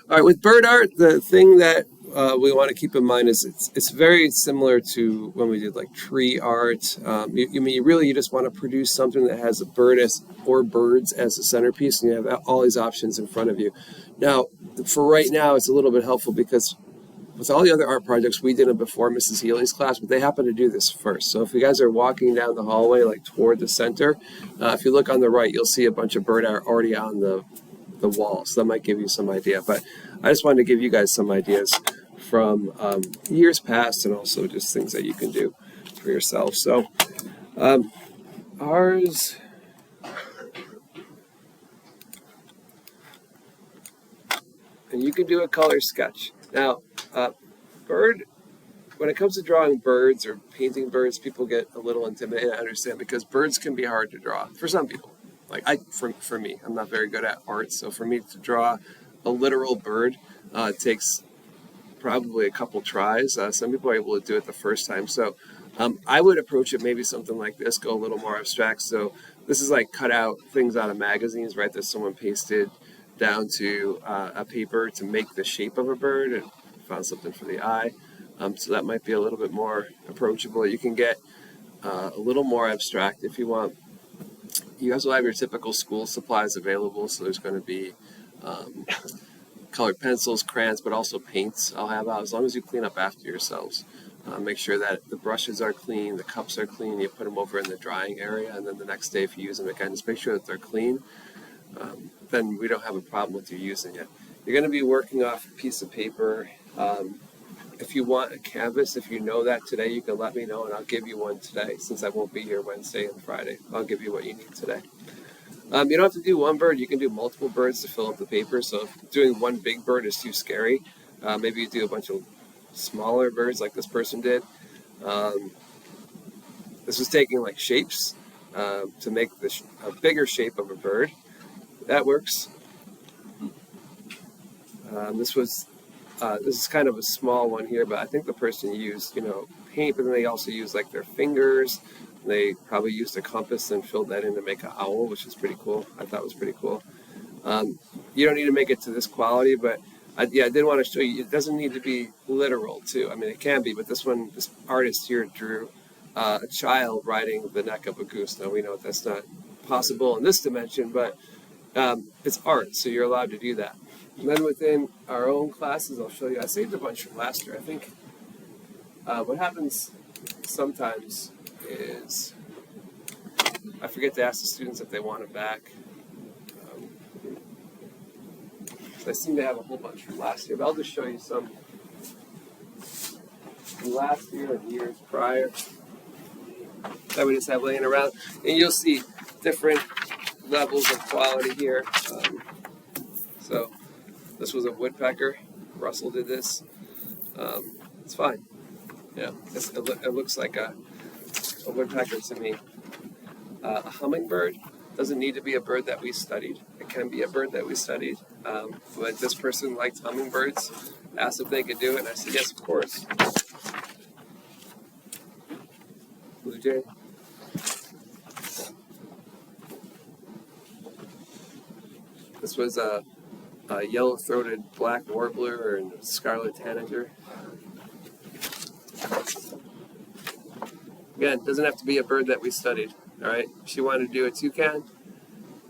All right, with bird art, the thing that we want to keep in mind is it's very similar to when we did like tree art. You just want to produce something that has a bird as or birds as a centerpiece, and you have all these options in front of you. Now, for right now, it's a little bit helpful because with all the other art projects, we did it before Mrs. Healy's class, but they happen to do this first. So if you guys are walking down the hallway, like toward the center, if you look on the right, you'll see a bunch of bird art already on the wall. So that might give you some idea. But I just wanted to give you guys some ideas from years past and also just things that you can do for yourself. So ours, and you can do a color sketch. Now, bird, when it comes to drawing birds or painting birds, people get a little intimidated, I understand, because birds can be hard to draw for some people. For me, I'm not very good at art, so for me to draw a literal bird, it takes probably a couple tries. Some people are able to do it the first time. So I would approach it maybe something like this, go a little more abstract. So this is like cut out things out of magazines, right, that someone pasted down to a paper to make the shape of a bird and found something for the eye. So that might be a little bit more approachable. You can get a little more abstract if you want. You guys will have your typical school supplies available, so there's going to be colored pencils, crayons, but also paints I'll have out, as long as you clean up after yourselves. Make sure that the brushes are clean, the cups are clean, you put them over in the drying area, and then the next day if you use them again, just make sure that they're clean. Then we don't have a problem with you using it. You're going to be working off a piece of paper. If you want a canvas, if you know that today, you can let me know and I'll give you one today. Since I won't be here Wednesday and Friday, I'll give you what you need today. You don't have to do one bird. You can do multiple birds to fill up the paper. So if doing one big bird is too scary, maybe you do a bunch of smaller birds like this person did. This was taking like shapes to make a bigger shape of a bird. That works. This is kind of a small one here, but I think the person used, paint, but then they also used like their fingers. They probably used a compass and filled that in to make an owl, which is pretty cool. I thought it was pretty cool. You don't need to make it to this quality, but I did want to show you, it doesn't need to be literal too. I mean, it can be, but this artist here drew a child riding the neck of a goose. Now we know that's not possible in this dimension, but it's art, so you're allowed to do that. And then within our own classes, I'll show you. I saved a bunch from last year. I think what happens sometimes is I forget to ask the students if they want it back. I seem to have a whole bunch from last year, but I'll just show you some from last year and years prior that we just have laying around. And you'll see different levels of quality here. So this was a woodpecker. Russell did this. It's fine. Yeah, it looks like a woodpecker to me. A hummingbird doesn't need to be a bird that we studied. It can be a bird that we studied. But this person liked hummingbirds, asked if they could do it, and I said, yes, of course. Blue jay. This was a yellow-throated black warbler and scarlet tanager. Again, it doesn't have to be a bird that we studied, all right? She wanted to do a toucan.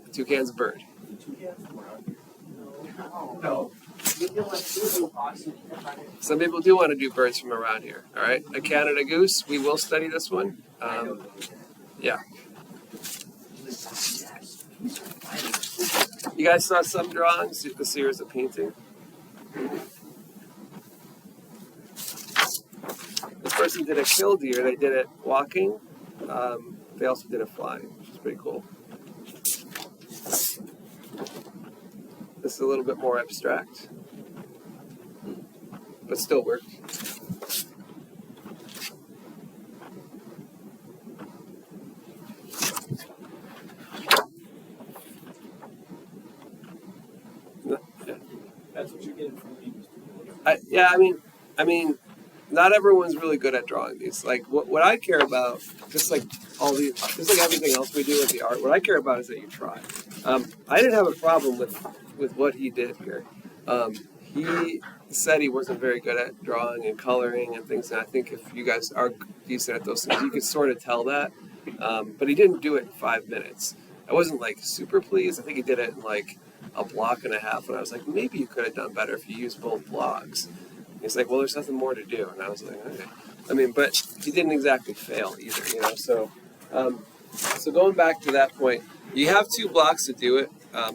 A toucan's a bird. No. Some people do want to do birds from around here, all right? A Canada goose, we will study this one. Yeah. You guys saw some drawings? This here is a painting. This person did a killdeer. They did it walking. They also did it flying, which is pretty cool. This is a little bit more abstract, but still worked. That's what you're getting from me. I mean, not everyone's really good at drawing these. Like what I care about, just like everything else we do with the art, what I care about is that you try. I didn't have a problem with what he did here. he said he wasn't very good at drawing and coloring and things. And I think if you guys are decent at those things, you could sort of tell that. But he didn't do it in 5 minutes. I wasn't like super pleased. I think he did it in like a block and a half. And I was like, maybe you could have done better if you used both blocks. He's like, well, there's nothing more to do. And I was like, okay. I mean, but he didn't exactly fail either, you know. So going back to that point, you have 2 blocks to do it.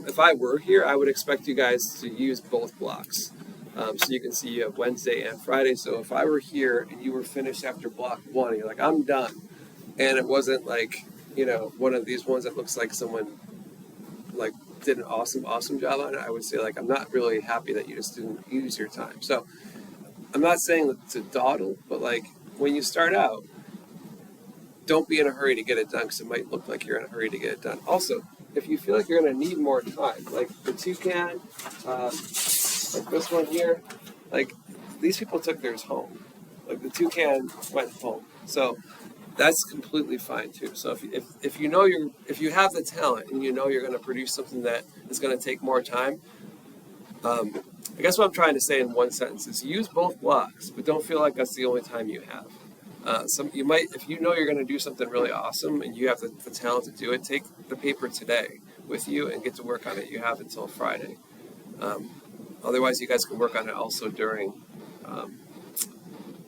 If I were here, I would expect you guys to use both blocks. So you can see you have Wednesday and Friday. So if I were here and you were finished after block 1, and you're like, I'm done. And it wasn't like, you know, one of these ones that looks like someone like did an awesome job on it, I would say like, I'm not really happy that you just didn't use your time. So I'm not saying to dawdle, but like when you start out, don't be in a hurry to get it done because it might look like you're in a hurry to get it done. Also, if you feel like you're going to need more time, like the toucan, like this one here, like these people took theirs home. Like the toucan went home. So that's completely fine too. So if you know if you have the talent and you know you're going to produce something that is going to take more time, I guess what I'm trying to say in one sentence is use both blocks, but don't feel like that's the only time you have. You might, if you know you're going to do something really awesome and you have the talent to do it, take the paper today with you and get to work on it. You have until Friday. Otherwise, you guys can work on it also during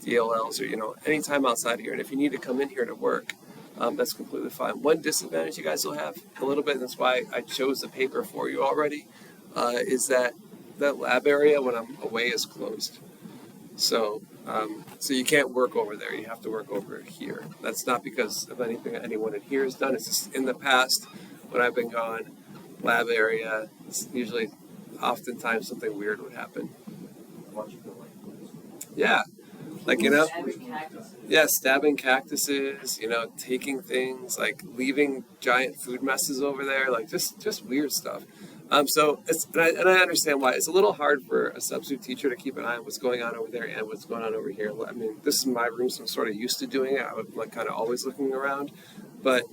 DLLs or, you know, any time outside of here. And if you need to come in here to work, that's completely fine. One disadvantage you guys will have a little bit, and that's why I chose the paper for you already, is that lab area when I'm away is closed. So you can't work over there. You have to work over here. That's not because of anything that anyone in here has done. It's just in the past when I've been gone, lab area, it's usually, oftentimes something weird would happen. Yeah. Like, you know, yeah, stabbing cactuses, you know, taking things, like leaving giant food messes over there, like just weird stuff. So it's, and I understand why. It's a little hard for a substitute teacher to keep an eye on what's going on over there and what's going on over here. I mean, this is my room, so I'm sort of used to doing it. I'm like kind of always looking around. But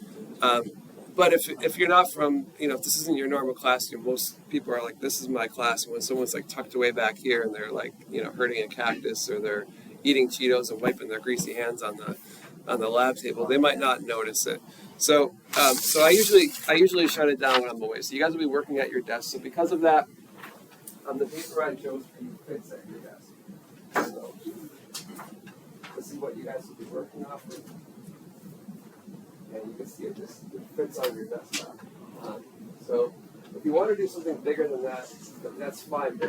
if you're not from, you know, if this isn't your normal classroom, most people are like, this is my class. And when someone's like tucked away back here and they're like, you know, herding a cactus or they're eating Cheetos and wiping their greasy hands on the lab table, they might not notice it. So I usually shut it down when I'm away. So you guys will be working at your desk. So because of that, the paper I chose for you fits at your desk. So this is what you guys will be working off of. And you can see it just fits on your desktop. So if you want to do something bigger than that, that's fine.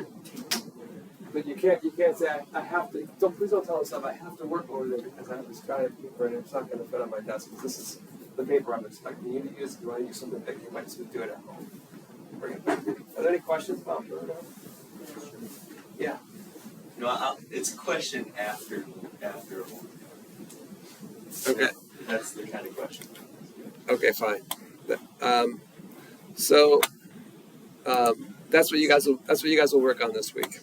But you can't say I have to. Please don't tell us I have to work over there because I have this giant paper and it's not going to fit on my desk. This is the paper I'm expecting you to use. If you want to use something big, you might just do it at home. Bring it back. Are there any questions about Bird? Yeah. No, it's a question after. Okay. That's the kind of question. Okay, fine. That's what you guys will work on this week.